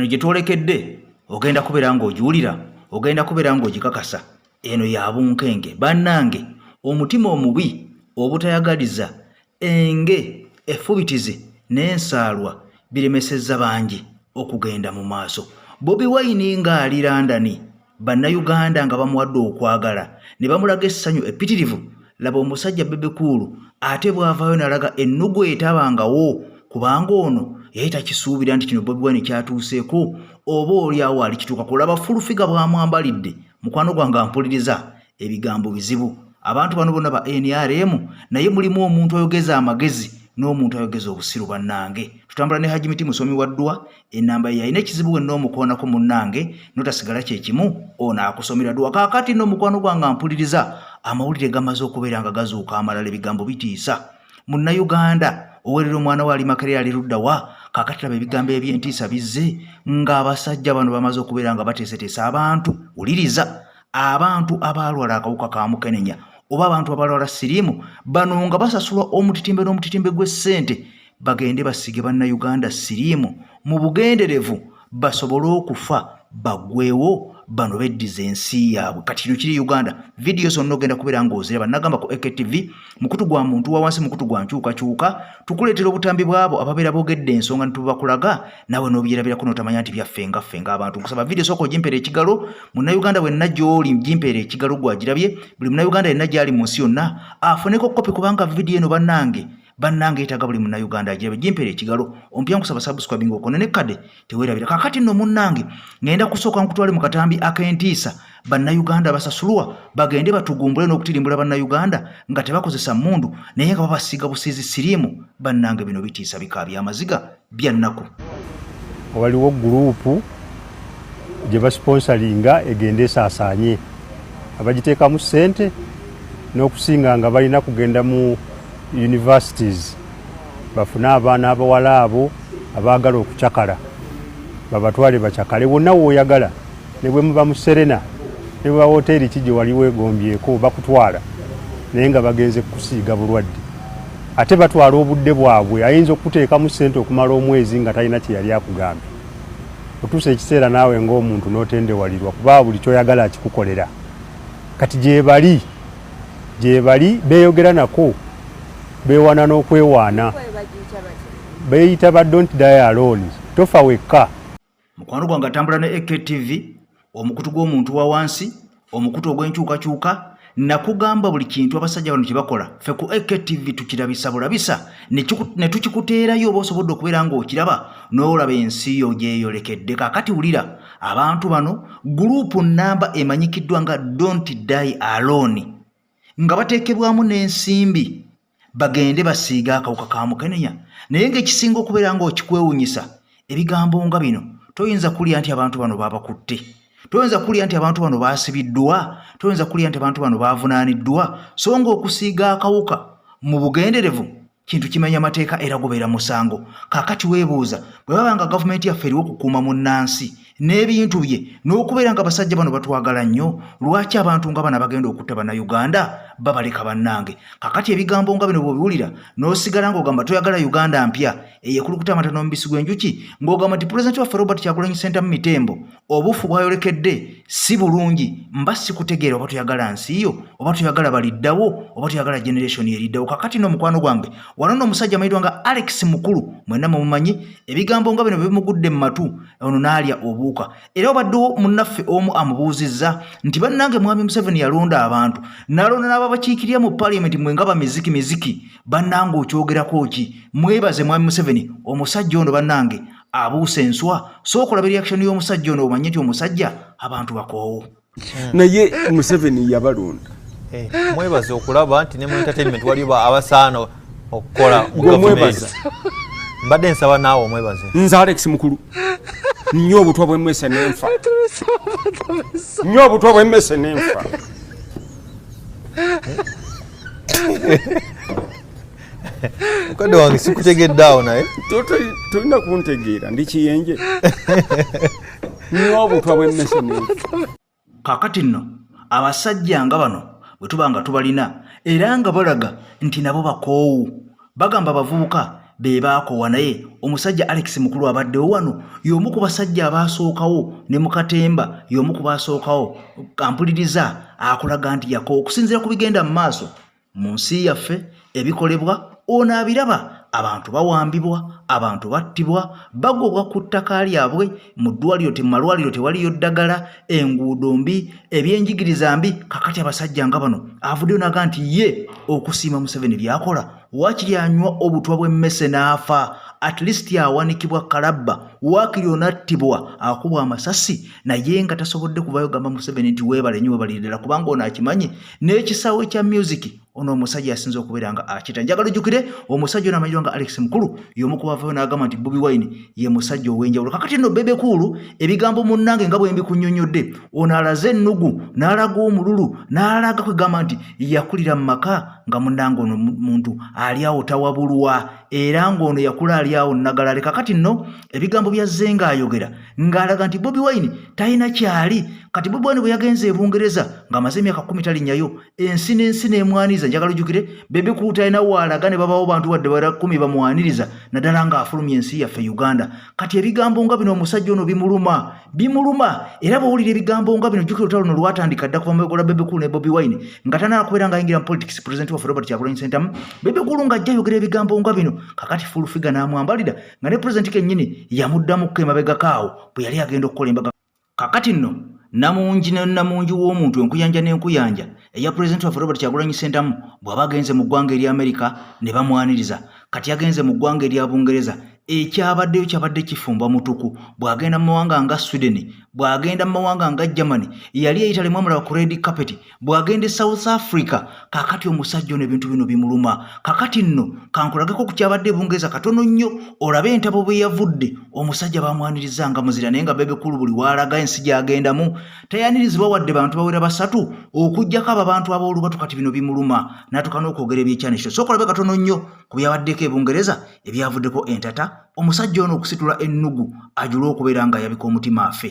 eno gye twolekedde ogenda kubeera ng'ogiwulira ogenda kubeera ng'ogikakasa eno ya bunkenge bannange omutima omubi obutayagaliza enge effubitizi n'ensaalwa biremesezza bangi okugenda mu maaso. Bobi Wine ng'ali London bannayuganda nga bamuwadde okwagala ne bamulaga essanyu epitirivu. Laba omusajja Bebe Kulu ate bw'avaayo n'alaga ennugu etabangawo kubanga ono yali takisuubira nti kino Bobi Wine kyatuuseeko oba oliawo alikituukako. Laba fulufiga bwamwambalidde mukwano gwange ampuliriza ebigambo bizibu. Abantu bano bonna ba NRM naye mulimu omuntu ayogeza amagezi n'omuntu ayogeza obusiru bannange. Tutambula ne Haji Miti musomi wa ddwa ennamba ye yalina ekizibu we n'omukoonako munnange n'otasigala kyekimu ono akusomera ddwa. Kaakati n'omukwano gwange ampuliriza amawulire gamaze okubeera nga gazuuka amalala ebigambo bitiisa. Munnayuganda owerera omwana wa Alimakerere ali ludda wa kaakati laba ebigambo eby'entiisa bizze ng'abasajja bano bamaze okubeera nga bateeseteesa abantu. Wuliriza abantu abalwala akawuka ka mukenenya oba abantu abalwala siriimu bano nga basasulwa omutitimbe n'omutitimbe gw'essente bagende basige bannayuganda siriimu mu bugenderevu basobole okufa baggweewo bano beddiza ensi yaabwe. Kati kino kiri Uganda. Video zonna ogenda kubeera ng'oziraba nagamba ku EKTV mukutu gwa muntu wa wansi mukutu gwa nkyukakyuka tukuleetera obutambi bwabo ababeera boogedde ensonga netubakulaga nawe n'obiyirabirako n'otamanya nti byaffe ng'abantu. Nkusaba video sooka ogimpeera ekigalo munnayuganda wenna gy'oli gimpeera ekigalo gwagirabye buli munnayuganda yenna gy'ali mu nsi yonna afuneko kopi kubanga video eno bannange etaga buli munnayuganda agirabe gimpeera ekigalo ompya nkusaba subscribing okone ne kade teweerabira. Kaakati nno munnange ngenda kusooka nkutwale mu katambi ak'entiisa bannayuganda basasulwa bagende batugumbule n'okutirimbula bannayuganda nga tebakozesa mmundu naye nga babasiiga busiizi siriimu. Bannange bino bitiisa bika by'amaziga bya nnaku. Waliwo guruupu gye basponsalinga egenda esaasaanye abagiteekamu ssente n'okusinga nga balina kugenda mu universities bafune abaana abawala abo abaagala okucakala babatwale bacakale wonna w'oyagala ne bwe muba mu Serena ne bwe hoteri ki gye wali weegombyeko bakutwala naye nga bagenze kukusiiga bulwadde ate batwala obudde bwabwe ayinza okuteekamu ssente okumala omwezi nga talina kye yali akugambye otuusa ekiseera naawe ng'omuntu n'otendewalirwa kuba buli kyoyagala akikukolera. Kati gye bali beeyogera nako beewana n'okwewaana beeyita ba don't die alone tofa wekka. Mukwano gwange atambula ne EKTV omukutu gw'omuntu wa wansi omukutu ogw'enkyukakyuka nakugamba buli kintu abasajja bano kye bakola ffe ku EKTV tukirabisa bulabisa ne tukikuteerayo oba osobodde okubeera ng'okiraba n'olaba ensi yo gyeyolekedde. Kaakati wulira abantu bano guruupu nnamba emanyikiddwa nga don't die alone nga bateekebwamu n'ensimbi bagende basiiga akawuka ka mukenenya naye ng'ekisinga okubeera ng'okikwewunyisa ebigambo nga bino toyinza kulya nti abantu bano babakutte toyinza kulya nti abantu bano baasibiddwa toyinza kulya nti abantu bano baavunaaniddwa so ng'okusiiga akawuka mu bugenderevu kintu kimenya mateeka era gubeera musango. Kaakati weebuuza bwe baba nga gavumenti yaffe eriwo okukuuma munnansi n'ebintu bye n'okubeera nga basajja bano batwagala nnyo lwaki abantu nga bano bagenda okutta bannayuganda babaleka bannange. Kaakati ebigambo nga bino bw'obiwulira n'osigala ng'ogamba toyagala Uganda mpya eyekulukuta amata n'omubisi gw'enjuki ng'ogamba nti pulezidenti waffe Robert Kyagulanyi Ssentamu Mitembo obufu bwayolekedde si bulungi mba sikutegeera oba toyagala nsi yo oba toyagala baliddawo oba toyagala generation eriddawo. Kaakati n'omukwano gwange wano n'omusajja amayitibwa nga Alex Mukulu mwenna mumumanyi ebigambo nga bino bimugudde mu matu ono n'alya obuuka era obaddewo munnaffe omu amubuuzizza nti bannange mwami Museveni yalonda abantu n'alonda n'ababakiikirira mu parliament mwe nga bamiziki bannange okyogerako ki mwebaze mwami Museveni omusajja ono bannange abuusa enswa sookolaba reaction y'omusajja ono omanye nti omusajja abantu bakoowo naye Museveni yabalonda mwebaze okulaba nti ne mu entertainment waliwo abasaano okukola mwebaza mbadde nsaba naawe omwebaze nze Alex Mukulu nnyo obutwa bw'emmese n'enfa nnyo obutwa bw'emmese n'enfa mukadde wange sikutegedde awo naye tolina kuntegeera ndi kiyenje nnyo obutwa bw'emmese n'enfa. Kaakati nno abasajja nga bano bwe tuba nga tubalina era nga balaga nti nabo bakoowu bagamba abavubuka bebaakoowa naye omusajja Alex Mukulu abaddewo wano y'omu ku basajja abaasookawo ne mu Katemba y'omu ku baasookawo kampuliriza akulaga nti yakoowa okusinziira ku bigenda mu maaso mu nsi yaffe ebikolebwa ono abiraba abantu bawambibwa abantu battibwa bagobwa ku ttaka lyabwe mu ddwaliro malwaliro tewaliyo ddagala enguudo mbi ebyenjigiriza mbi kakati abasajja nga bano avuddeyo naga nti ye okusiima Museveni byakola waakiri anywa obutwa bw'emmese n'afa at least yawanikibwa kalabba waakiri onattibwa akubwa amasasi naye nga tasobodde kuvayo gamba Museveni nti weebale nnyo weebalirira kubanga ono akimanyi n'ekisaawe ekya music ono omusajja asinza okubeera nga akita njagala ojjukire omusajja ono amanyirwa nga Alex Mukulu y'omu ku bavayo n'agamba nti Bobi Wine ye musajja ow'enjawulo kakati nno Bebe Cool ebigambo munnange nga bwe mbikunnyonnyodde ono alaze ennugu n'alaga omululu n'alaga kwegamba nti yakulira mu maka nga munnange ono muntu ali awo tawabulwa era ng'ono yakula ali awo nnagalale kakati nno ebigambo bya Zenga ayogera ng'alaga nti Bobi Wine talina kyali kati Bobi Wine bwe yagenze e Bungereza ng'amaze emyaka 10 talinnyayo ensi n'ensi n'emwaniza njagala ojjukire Bebe Cool talina waalaga ne babawo bantu wadde bala 10 bamwaniriza naddala ng'afulumya ensi yaffe Uganda kati ebigambo nga bino omusajja ono bimuluma era bw'owulira ebigambo nga bino jjukira olutalo luno lwatandika dda kuva mu bikola Bebe Cool ne Bobi Wine nga tanala kubeera ng'ayingira mu politics president waffe Robert Kyagulanyi Ssentamu Bebe Cool ng'ajja ayogera ebigambo nga bino kakati full figure n'amwambalira nga ne president kennyini yamuddamu ko emabega kaawo bwe yali agenda okukola embaga kakati nno namungi w'omuntu enkuyanja n'enkuyanja eya president waffe Robert Kyagulanyi Ssentamu bw'aba agenze mu ggwanga erya Amerika ne bamwaniriza kati yagenze mu ggwanga erya Bungereza ekyabaddeyo kyabadde kifumba mutuku bw'agenda mu mawanga nga Sweden bw'agenda mu mawanga nga Germany yali eyitalimu amulaba ku red carpet bw'agenda South Africa kakati omusajja ono ebintu bino bimuluma kakati nno kankulageko ku kyabadde Bungereza katono nnyo olabe entabo bwe yavudde omusajja bamwaniriza nga muzira naye nga Bebe Cool buli waalaga ensi gy'agendamu tayanirizibwa wadde bantu bawera basatu okuggyako abo abantu ab'olubatu kati bino bimuluma n'atuuka n'okwogera ebyekyanisho sooka olabe katono nnyo ku byabaddeko e Bungereza ebyavuddeko entata omusajja ono okusitula ennugu ajula okubeera nga yabika omutima afe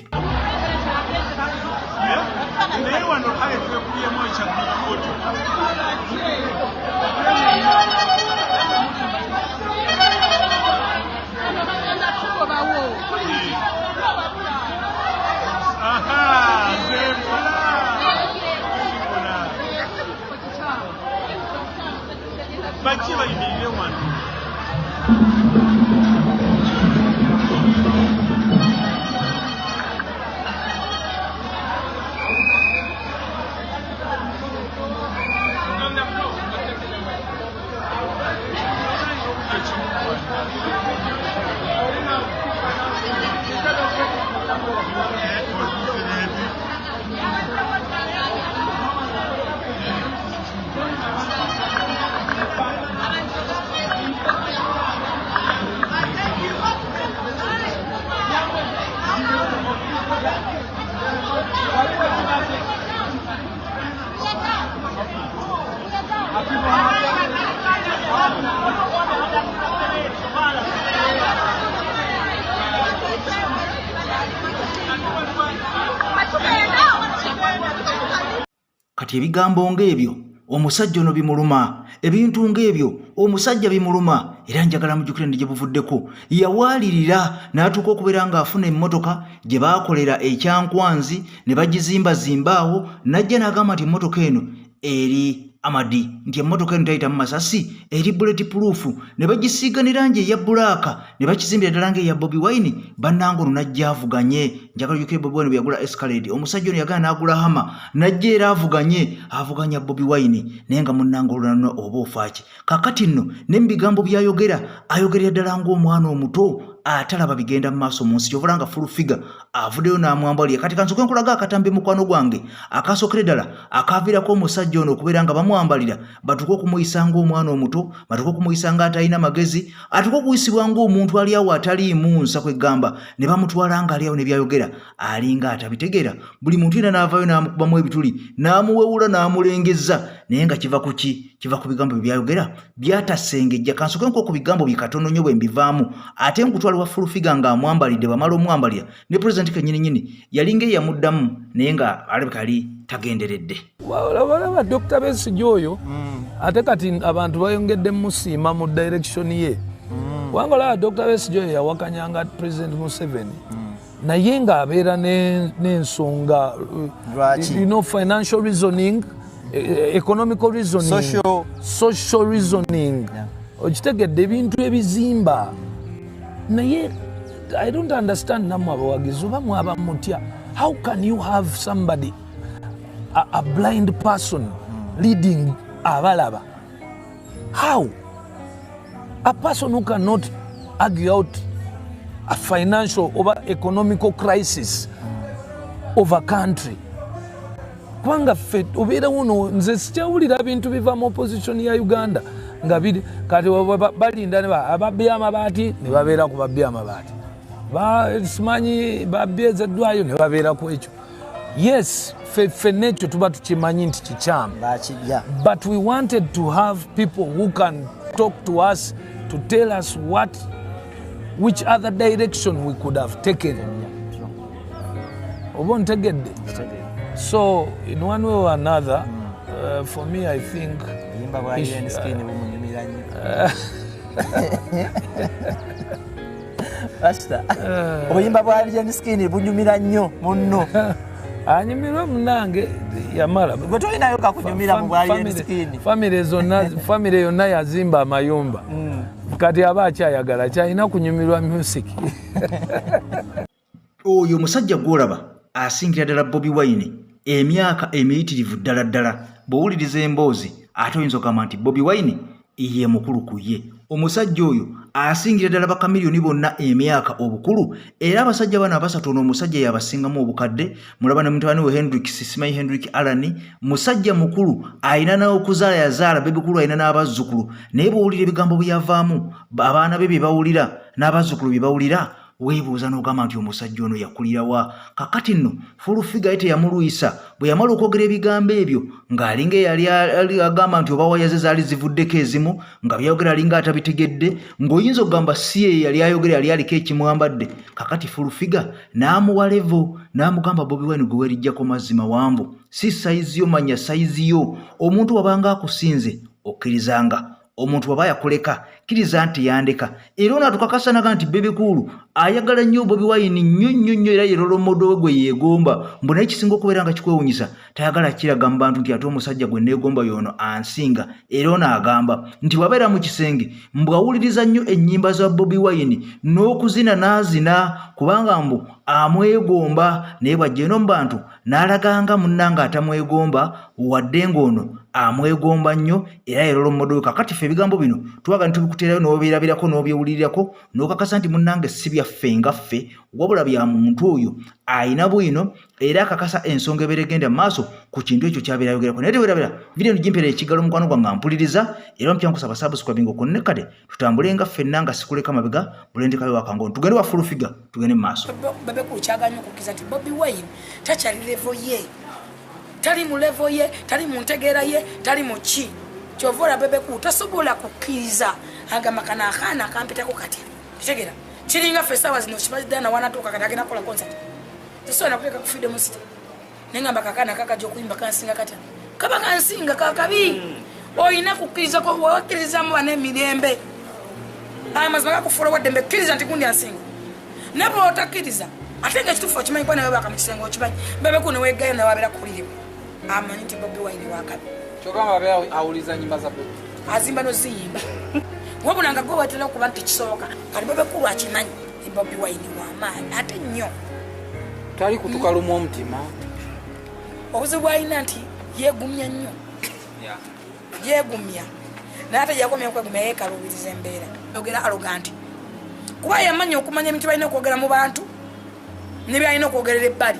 kati ebigambo ng'ebyo omusajja ono bimuluma ebintu ng'ebyo omusajja bimuluma era njagala mujjukire ndi gye buvuddeko yawaalirira n'atuuka okubeera ng'afuna emmotoka gye baakolera ekyankwanzi ne bagizimbazimbaawo najja n'agamba nti emmotoka eno eri Amadi nti emmotoka eno tayita mu masasi eri bullet proof ne bagisiiga ne langi eya bbulaaka ne bakizimbira ddala ng'eya Bobi Wine bannange ono najja avuganye njagala ojjukire Bobi Wine bwe yagula Escalade omusajja ono yagala n'agula Hama najja era avuganya Bobi Wine naye nga munnange olunano oba ofaaki kakati nno ne mu bigambo by'ayogera ayogerera ddala ng'omwana omuto atalaba bigenda mu maaso mu nsi kyovula nga full figure avuddeyo n'amwambalira kati kansoke nkulaga akatambi mukwano gwange akasookere ddala akaaviirako omusajja ono okubeera nga bamwambalira batuuke okumuyisa ng'omwana omuto batuuke okumuyisa nga atalina magezi atuuke okuyisibwa ng'omuntu ali awo ataliimu nsa kwegamba ne bamutwala nga ali awo ne byayogera alinga atabitegeera buli muntu yena n'avaayo n'amukubamu ebituli n'amuwewula n'amulengezza naye nga kiva ku ki kiva ku bigambo byayogera byatasengejja kansoke nko ku bigambo bikatono nnyo bwe mbivaamu ate nkutwalibwa full figure nga amwambalidde bamala omwambalira ne president kennyini yalinga eyamuddamu naye nga alabika ali tagenderedde olaba Dr. Besigye oyo ate kati abantu bayongedde musiima mu direction ye kubanga olaba Dr. Besigye yawakanyanga President Museveni naye ng'abeera n'ensonga financial reasoning, economical reasoning, social reasoning, okitegedde ebintu ebizimba. Naye I don't understand nammwe abawagizi oba mwaba mutya. How can you have somebody, a blind person leading abalaba? How? A person who cannot argue out a financial or economical crisis of a country. Kwanga fet obera uno nze sikyawulira bintu biva mu opposition ya Uganda nga kati balinda ne ababya amabaati ne babeera ku babya amabaati simanyi babyezeddwayo ne babeera ku ekyo. Yes, fe nekyo tuba tukimanyi nti kikyamu, but we wanted to have people who can talk to us to tell us which other direction we could have taken. So in one way or another, for me I think obuyimba bwa Alien Skin bunyumira nnyo munno. Anyumirwa munange yamala gwe tolinayo kakunyumira mu Alien Skin. Family yonna yazimba amayumba kati aba akyayagala kyalina kunyumirwa music. Oyo musajja gwolaba asingira ddala Bobi Wine emyaka emiyitirivu ddala ddala bw'owuliriza emboozi ate oyinza okugamba nti Bobi Wine ye mukulu ku ye. Omusajja oyo asingira ddala bakamiliyoni bonna emyaka obukulu era abasajja bano abasatu ono omusajja yabasingamu obukadde. Mulaba ne mutabani we Hendrik Alani musajja mukulu ayina n'okuzaala yazaala bebikulu ayina n'abazzukulu naye bw'owulira ebigambo byavaamu abaana be bye bawulira n'abazzukulu bye bawulira weebuuza n'ogamba nti omusajja ono yakulira wa. Kakati nno fulufiga ite yamulwisa bwe yamala okwogera ebigambo ebyo ng'alinga yali agamba nti oba wayaze zaali zivuddeko ezimu nga byayogera alinga atabitegedde ng'oyinza okugamba si ye yali ayogera yali aliko ekimwambadde. Kakati fulufiga n'amuwa levo n'amugamba Bobi Wine gwe weerijjako mazzi mawanvu si sayizi yo manya sayizi yo. Omuntu wabanga akusinze okkirizanga, omuntu waba yakuleka kiriza nti yandeka. Era ono atukakasanaga nti Bebe Cool ayagala nnyo Bobi Wine nnyo era yerolomodo gwe yeegomba mbona ekisinga okubeera nga kikwewunyisa tayagala kiraga mu bantu nti ate omusajja gwe neegomba yono ansinga. Era ono agamba nti wabeera mu kisenge mbwawuliriza nnyo ennyimba za Bobi Wine n'okuzina n'azina kubanga mbu amwegomba naye bw'ajja eno mu bantu n'alaganga munnanga atamwegomba wadde ng'ono amwegomba nnyo era yerolomodo. Kakati ffe ebigambo bino tubaga ntubikuteerayo n'obeerabirako n'obyewulirirako n'okakasa nti munnange si byaffe nga ffe wabula bya muntu oyo ayina bwino era akakasa ensonga ebeera egenda mu maaso ku kintu ekyo kyabeera ayogerako. Naye teweerabira vidiyo nigimpeera ekigalo mukwano gwange mpuliriza era ompya nkusaba subscribing okonnekade tutambule nga ffenna nga sikuleka mabega bulendekayo wakangono tugende wa full figure tugende mu maaso. Bebe Cool kyaganya okukiza nti Bobi Wine takyali level ye, tali mu level ye, tali mu ntegeera ye, tali mu ki kyovoola Bebe Cool tasobola kukkiriza agamba kana akaana akampitako kati kitegeera kiringa ffe essaawa zino kibaziddana wanatuuka kati agenda kukola concert tesobola kuteeka ku freedom city nengamba kakana kakajja okuyimba kansinga katya kaba kansinga kakabi oyina kukkirizako wakkirizamu banemirembe amazima gakufuula waddembe kkiriza nti gundi ansinga ne bwe otakkiriza ate nga ekituufu okimanyi kuba nawe bakamukisenga okimanyi Bebe Cool neweegayo nawe abeera kukuliriwe amanyi nti Bobi Wine wakabi kyogamba abeera awuliza nnyimba za Bebe azimba noziyimba wabula nga gwe watera okuba nti kisoboka kati Bebe Cool akimanyi Bobi Wine wamaanyi ate nnyo tali kutukaluma omutima obuzibu bwalina nti yeegumya nnyo yeegumya naye ate yakomya okwegumya yeekalubiriza embeera yogera aloganti kuba yamanya okumanya ebintu balina okwogera mu bantu ne byalina okwogerera ebbali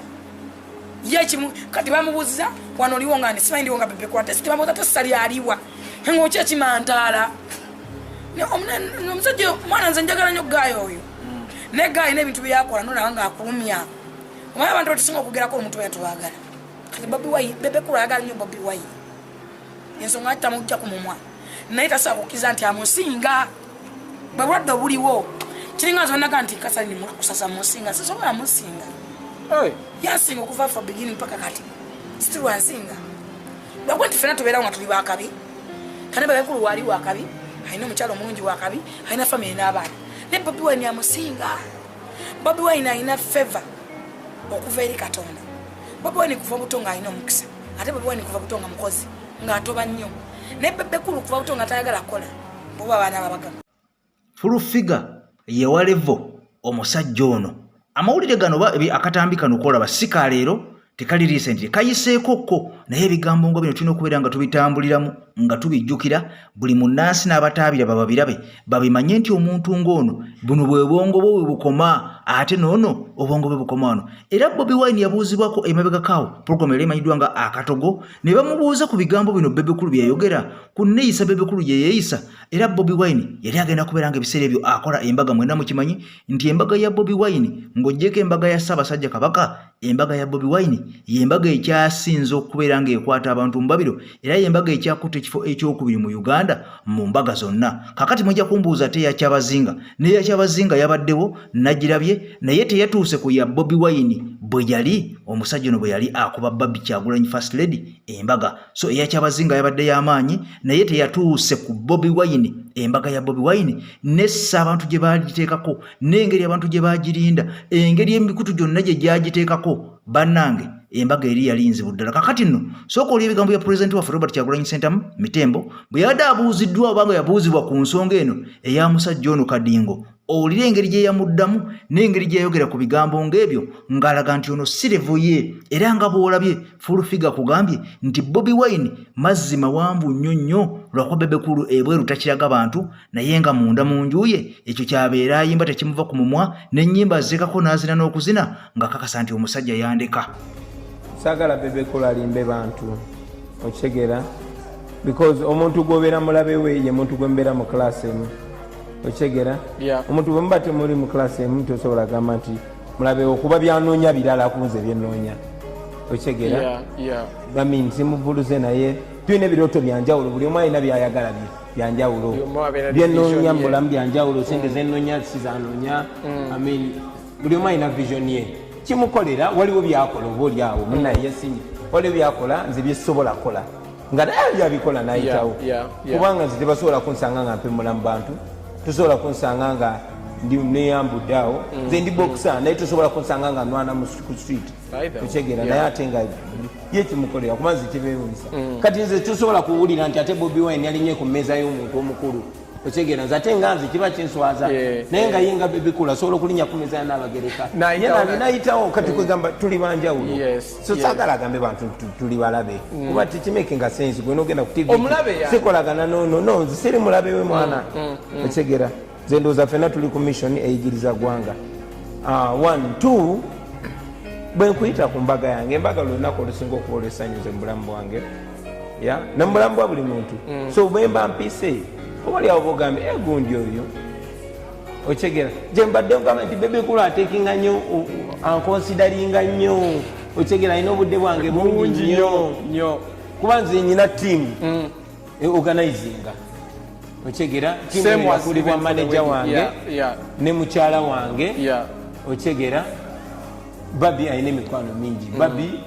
yekimu kati bamubuuziza wano oliwo nga simanyi ndiwo nga Bebe Cool ate sitibamubuuza tesali aliwa ng'oki ekimantaala omusajja mwana nze njagala nnyo gaayo oyo naye gaayo n'ebintu byakola nolaba ng'akulumya omanye abantu batusinga okugerako omuntu beyatubagala kati Bebe Cool ayagala nnyo Bobi Wine ensonga ati tamujja ku mumwa naye tasobola kukkiza nti amusinga bwe bulwadde obuliwo kiringa nze onaga nti kasali kusasa musinga sisobola musinga yansinga okuva fa beginning mpaka kati still wansinga lwagwe nti ffena tubeerawo nga tuli bakabi kandi Bebe Cool wali wakabi alina omukyalo omulungi wakabi alina famire n'abaana ne Bobi Wine amusinga. Bobi Wine alina favor okuva eri Katonda. Bobi Wine kuva buto nga alina omukisa. Ate Bobi Wine kuva buto nga mukozi nga atoba nnyo. Ne Bebe kulu kuva buto nga tayagala kola. Boba baana babaga. Full figure yewa level omusajja ono. Amawulire gano akatambi kano kola basika leero tekali recently kayiseekokko naye ebigambo ngo bino tulina okubeera nga tubitambuliramu nga tubijjukira buli munnansi n'abataabira babirabe babimanye nti omuntu ng'ono buno bwe bwongo bwe bukoma ate noono obwongo bwe bukoma wano. Era Bobi Wine yabuuzibwako emabega kaawo pulogulaamu yali emanyiddwa nga Akatogo ne bamubuuza ku bigambo bino Bebe Kulu bye yayogera ku nneeyisa Bebe Kulu gye yeeyisa. Era Bobi Wine yali agenda kubeera nga ebiseera ebyo akola embaga mwena mukimanyi nti embaga ya Bobi Wine ng'oggyeko embaga ya Ssaabasajja Kabaka embaga ya Bobi Wine yembaga ekyasinze okubeera nga ekwata abantu mu babiro era yembaga ekyakutte ekifo ekyokubiri mu Uganda mu mbaga zonna. Kakati mujja kumbuuza ate yakyabazinga neyakyabazinga yabaddewo nagirabye naye teyatuuse ku ya Bobi Wine bwe yali omusajja ono bwe yali akuba Babi Kyagulanyi First Lady embaga. So eyakyabazinga yabadde y'amaanyi naye teyatuuse ku Bobi Wine embaga ya Bobi Wine nessa abantu gye bagiteekako n'engeri abantu gye bagirinda engeri emikutu gyonna gye gyagiteekako bannange embaga eri yalinzi buddala. Kakati nno sooka oli ebigambo ya President waffe Robert Kyagulanyi Ssentamu Mitembo bwe yadde abuuziddwa obanga yabuuzibwa ku nsonga eno eya musajja ono Kadingo owulire engeri gye yamuddamu n'engeri gye yayogera ku bigambo ng'ebyo ng'alaga nti ono si level ye era nga bw'olabye full figure kugambye nti Bobi Wine mazzi mawanvu nnyo nnyo lwakuba Bebe Kulu ebweru takiraga bantu naye nga munda mu nju ye ekyo kyabeera ayimba tekimuva ku mumwa n'ennyimba azekako n'azina n'okuzina nga kakasa nti omusajja yandeka. Sagala Bebe Kulu alimbe bantu okitegeera because omuntu gwobeera mulabe we ye muntu gwembeera mu class emu okitegeera omuntu bwe muba temuli mu class emu tosobola gamba nti mulabe okuba byanoonya birala kunze byenoonya okitegeera bami nsimuvuluze naye tulina ebirooto byanjawulo buli omu alina byayagala byanjawulo byenoonya mubulamu byanjawulo sente zenoonya sizanoonya buli omu alina vision ye kimukolera waliwo byakola oba oli awo munaye yasinye waliwo byakola nze byesobola kola nga naye byabikola nayitawo kubanga nze tebasobola kunsanga nga mpemula mu bantu tosobola kunsanga nga ndi neyambudde awo nze ndi bokisa naye tosobola kunsanga nga nwana ku street okitegeera naye ate nga ye kimukolera kuba nze tebeewunyisa kati nze tosobola kuwulira nti ate Bobi Wine yalinye ku mmeeza y'omuntu omukulu okitegeera nze ate nga nze kiba kinswaza naye nga ye nga Bebe Kulu asobola okulinnya ku mmeeza y'Anabagereka ye nabinayitawo kati kwegamba tuli banjawulo so saagala agambe bantu tuli balabe kuba tekimakinga sense gwe nogenda ku TV sikolagana no nze siri mulabe we mwana okitegeera nze ndowooza ffenna tuli ku mission eyigiriza ggwanga 1 2 bwe nkuyita ku mbaga yange embaga lunaku olusinga okuba olwesanyuze mu bulamu bwange ne mu bulamu bwa buli muntu so bwe mba mpise obali awo bogambe gundi oyo okitegeera gye mbadde nkugamba nti Bebe Kulu ateekinga nnyo ankonsidaringa nnyo okitegeera alina obudde bwange bungi nnyo kuba nze nyina tiimu organizinga okitegeera tiimu yakulibwa manager wange ne mukyala wange okitegeera Babi alina emikwano mingi Babi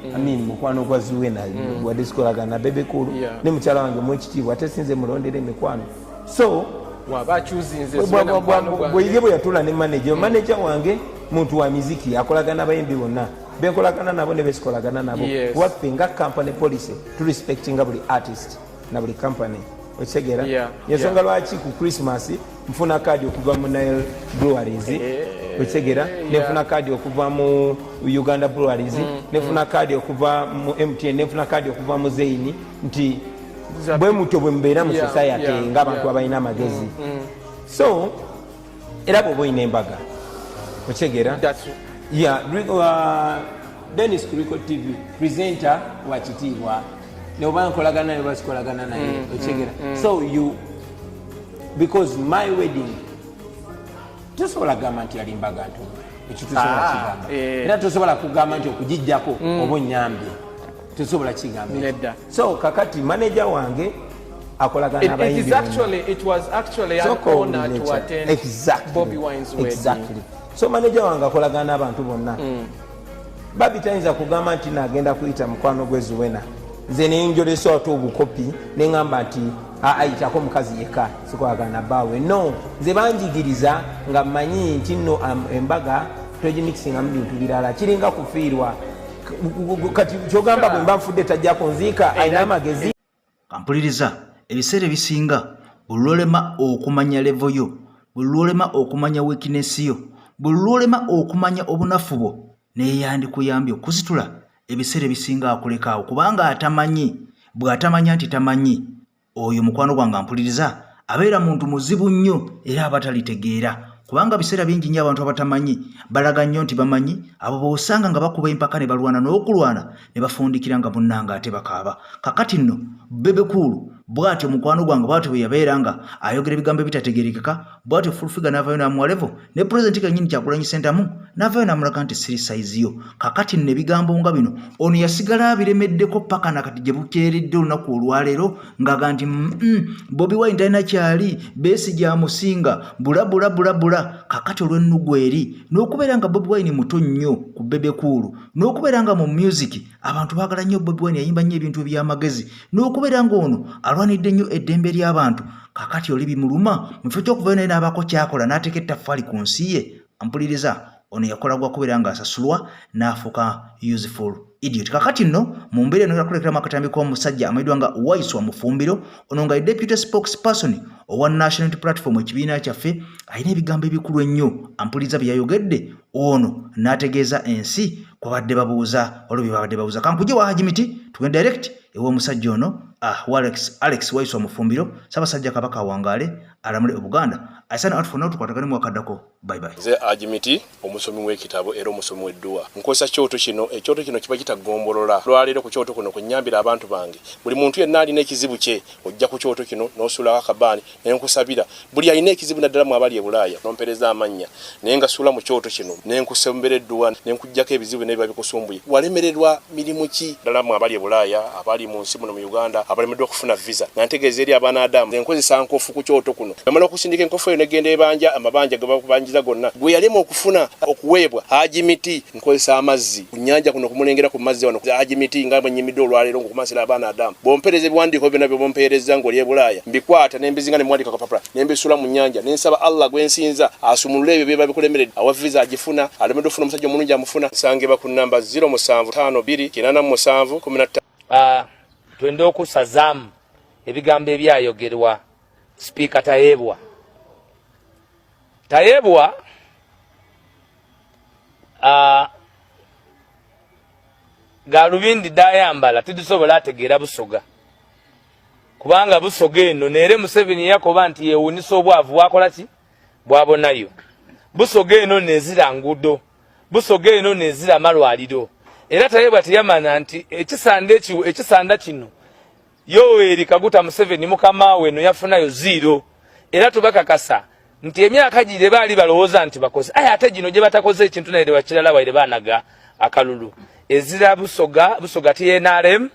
mukwano gwa Zuwena wadde sikolagana na Bebe Kulu ne mukyala wange mwekitiibwa ate sinze mulondera emikwano so bwe bwe yatula ne manager wange muntu wa miziki akolagana abayimbi bonna benkolagana nabo ne besikolagana nabo waffe nga company policy to respectinga buli artist na buli company okitegeera yensonga lwaki ku Christmas nfuna kadi okuva mu Nile Breweries okitegeera nefuna kadi okuva mu Uganda Breweries nefuna kadi okuva mu MTN nefuna kadi okuva mu Zaini nti bwe muto bwe mbeera mu society ng'abantu abalina amagezi so era bw'oba olina embaga okitegeera Dennis Kuriko TV presenter wa kitiibwa neoba nkolagana naye basikolagana naye okitegeera so you because my wedding tosobola kugamba nti yali mbaga ntono ekyo tosobola kigamba era tosobola kugamba nti okugijjako oba onyambye tosobola kigamba so kakati manager wange akolagana abayimbi it was actually an honor to attend Bobi Wine's wedding exactly so manager wange akolagana n'abantu bonna Babi tayinza kugamba nti nagenda kuyita mukwano gwe Zuwena nze nenjolesa obukopi neŋŋamba nti ayitako mukazi yekka sikwagana bawe no nze banjigiriza nga mmanyi nti nno embaga togimikisinga mu bintu birala kiringa kufiirwa kati kyogamba bwe mba nfudde tajjako nziika ayina amagezi. Kampuliriza ebiseera ebisinga buli lwolema okumanya levo yo, buli lwolema okumanya weakness yo, buli lwolema okumanya obunafu bwo neyandikuyambye okuzitula ebiseera ebisinga akulekaawo kubanga atamanyi. Bw'atamanya nti tamanyi, oyo mukwano gwange ampuliriza abeera muntu muzibu nnyo era abatalitegeera kubanga biseera bingi nnyo abantu abatamanyi balaga nnyo nti bamanyi abo b'osanga nga bakuba empaka ne balwana n'okulwana ne bafundikira nga munnanga ate bakaaba. Kakati nno Bebe Cool bw'atyo mukwano gwange bw'atyo bwe yabeera nga ayogera ebigambo ebitategeerekeka bw'atyo Fulfiga n'avaayo n'amuwa levo ne pulezidenti kennyini Kyagulanyi Ssentamu n'avaayo n'amulaga nti siri sayizi yo. Kakati nno ebigambo nga bino ono yasigala abiremeddeko paka nakati gye bukeeredde olunaku olwaleero ng'aga nti Bobi Wine talina kyali Besigye amusinga bula. Kakati olw'ennugu eri n'okubeera nga Bobi Wine muto nnyo ku Bebe Cool n'okubeera nga mu music abantu baagala nnyo Bobi Wine yayimba nnyo ebintu eby'amagezi n'okubeera ng'ono alwanidde nnyo eddembe ly'abantu. Kakati oli bimuluma mu kifo ky'okuvayo naye n'abaako kyakola n'ateeka ettaffaali ku nsi ye. Ampuliriza ono yakola gwa kubeera ng'asasulwa n'afuuka useful idiot. Kakati nno mu mbeera eno yakulekeramu akatambi k'omusajja amayidwa nga Waiswa Mufumbiro ono nga ye deputy spokesperson owa National Unity Platform ekibiina kyaffe alina ebigambo ebikulu ennyo. Ampuliriza bye yayogedde ono n'ategeeza ensi kwabadde babuuza olwo babadde babuuza. Kankuje wa Hajimiti tugende direct ew'omusajja ono Alex Waiswa Mufumbiro Ssaabasajja Kabaka awangaale alamule Obuganda. Asana out for now tukwatagane mwakaddako. Bye bye. Nze Hajimiti omusomi w'ekitabo era omusomi w'edduwa nkozesa kyoto kino ekyoto kino kiba kitagombolola lwaleero ku kyoto kuno kunyambira abantu bange buli muntu yenna alina ekizibu kye ojja ku kyoto kino n'osula akabaani ne nkusabira buli alina ekizibu naddala mu abali e Bulaaya nompereza amannya naye nga sula mu kyoto kino ne nkusembera edduwa ne nkujjako ebizibu n'ebiba bikusumbuye walemererwa mirimu ki ddala mu abali e Bulaaya abali mu nsi muno mu Uganda abalemeddwa okufuna visa nantegeeza eri abaana Adamu nze nkozesa nkofu ku kyoto kuno namala okusindika enkofu eyo negenda ebanja amabanja ge bakubanjiza gonna gwe yalema okufuna okuweebwa Hajimiti nkozesa amazzi ku nnyanja kuno kumulengera ku mazzi wano Hajimiti nga banyimidde olwaleero ngokumasira abaana Adamu bompereza ebiwandiiko byonna bye bompereza ng'oli e Bulaaya mbikwata ne mbizinga ne muwandiika kapapula ne mbisula mu nnyanja ne nsaba Allah gwe nsinza asumulule ebyo bye babikulemeredde awa visa agifuna alemedde okufuna omusajja omulungi amufuna nsangibwa ku nnamba 07528717. Twende okusazaamu ebigambo ebyayogerwa Speaker Tayebwa galubindi dayambala tidusobola ategeera Busoga kubanga Busoga eno neere Museveni yakoba nti yeewunisa obwavu wakola ki bwabonayo. Busoga eno nezira ngudo, Busoga eno nezira malwaliro era Tayebwa teyamana nti ekisanda kino Yoweri Kaguta Museveni mukama we no yafunayo 0 era tubakakasa nti emyaka gire bali balowooza nti bakoze ate gino gye batakoze ekintu naye bakirala waire banaga akalulu ezira Busoga TNRM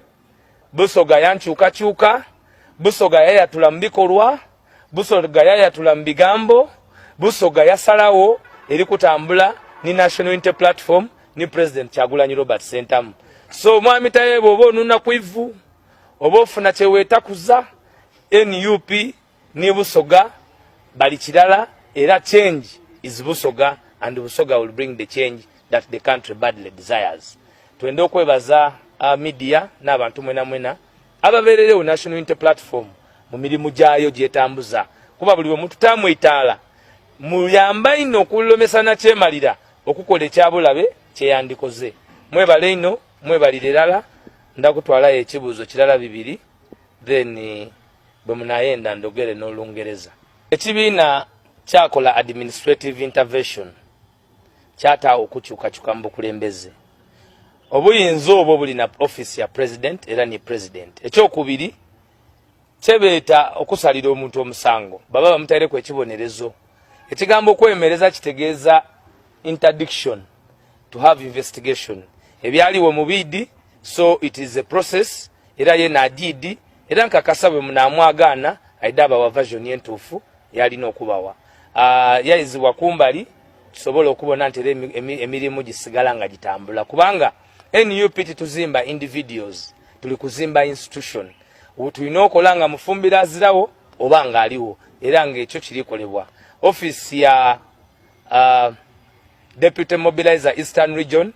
Busoga yankyuka Busoga yayatula mbikolwa Busoga yayatula mbigambo Busoga yasalawo eri kutambula ni National Unity Platform ni President Kyagulanyi Robert Ssentamu. So mwami Tayebwa oba onuna kwivu oba ofuna kyewetakuza NUP ni Busoga bali kirala era change is Busoga and Busoga will bring the change that the country badly desires. Twende okwebaza media n'abantu mwena ababeererewo National Unity Platform mu mirimu gyayo gyetambuza kuba buli omuntu tamwetaala muyamba ino okulomesana kyemalira okukola ekyabulabe kyeyandikoze. Mwebale ino mwebalire lala ndakutwalayo ekibuuzo kirala 2 then bwe munayenda ndogere n'Olungereza. Ekibiina kyakola administrative intervention kyataawo okukyukakyuka mu bukulembeze obuyinza obwo buli na office ya president era ni president. Ekyokubiri kyebeeta okusalira omuntu omusango baba bamutaireko ekibonerezo. Ekigambo okwemereza kitegeeza interdiction to have investigation ebyaliwo mu bidi, so it is a process era ye nadidi era nkakasa bwe munamwagaana aidaba wa version yentuufu yalina okubawa yayizibwa kumbali tusobola okubona nti emirimu gisigala nga gitambula kubanga NUP tuzimba individuals tuli kuzimba institution. tulina okola nga mufumbira azirawo oba nga aliwo era ng'ekyo kirikolebwa. Office ya Deputy Mobilizer Eastern Region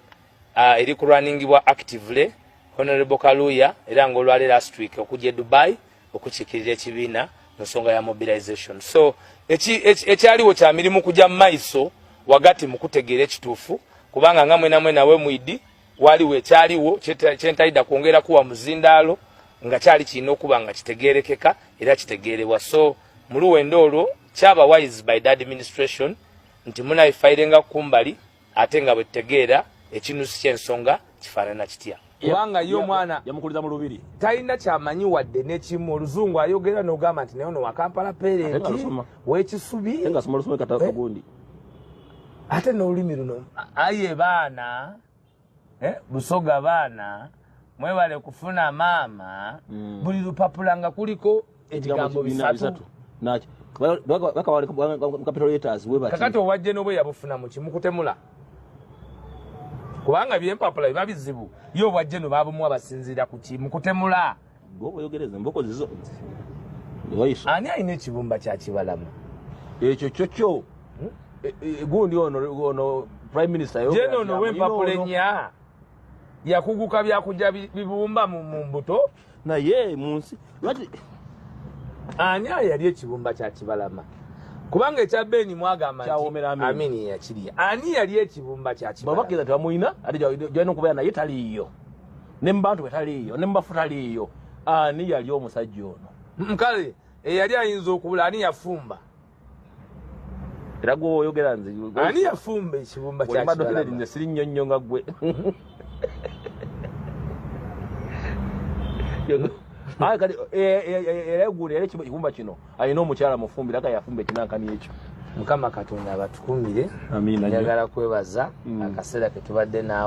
eri kulwaningibwa actively Honorable Kaluya era ng'olwale last week okujja Dubai okukiikirira ekibiina nsonga ya mobilization. So ekyaliwo kya mirimu kujja mu maiso wagati mu kutegeera ekituufu kubanga nga mwena nawe mwidi waliwo ekyaliwo kyentayida kwongera kuwa muzindaalo nga kyali kirina okuba nga kitegeerekeka era kitegeerebwa. So mu luwendo olwo kyaba wise by the administration nti munayifairenga kumbali ate nga bwe tutegeera ekinusu ky'ensonga kifaanana kitya. Kubanga yo mwana yamukuliza mu lubiri talina kyamanyi wadde n'ekimu oluzungu ayogera n'ogamba nti naye ono wa Kampala parenti w'ekisubi engasoma lusome kata gundi ate n'olulimi luno aye baana busoga baana mwebale kufuna maama buli lupapula nga kuliko ebigambo bisatu naki bakawale capital letters webati kakati owajje n'obwe yabufuna mu kimu kutemula kubanga byempapula biba bizibu yo wajje no babumu abasinzira ku kimu kutemula ngoko yogereza mboko zizo ani ayina ekibumba kya Kibalama ekyo kyokyo gundi ono prime minister yo jeno no wempapula enya yakuguka byakujja bibumba mu mbuto na ye munsi lwati ani yali ekibumba kya Kibalama kubanga ekya Beni mwagamba nti amini yakiriya ani yali ekibumba kya Kibalama babakira twamuina ati jeno kuba na yetaliyo nembantu betaliyo nembafutaliyo ani yali omusajja ono mkale eyali ayinza okubula ani yafumba era gwo oyogera nze ani yafumba ekibumba kya Kibalama ne siri nnyonnyo nga gwe Ay kali era gure era kibumba kino ayina omukyala mufumbira aka yafumba ekinankani ekyo Mukama Katonda abatukumire amina njagala kwebaza akaseera ke tubadde naawe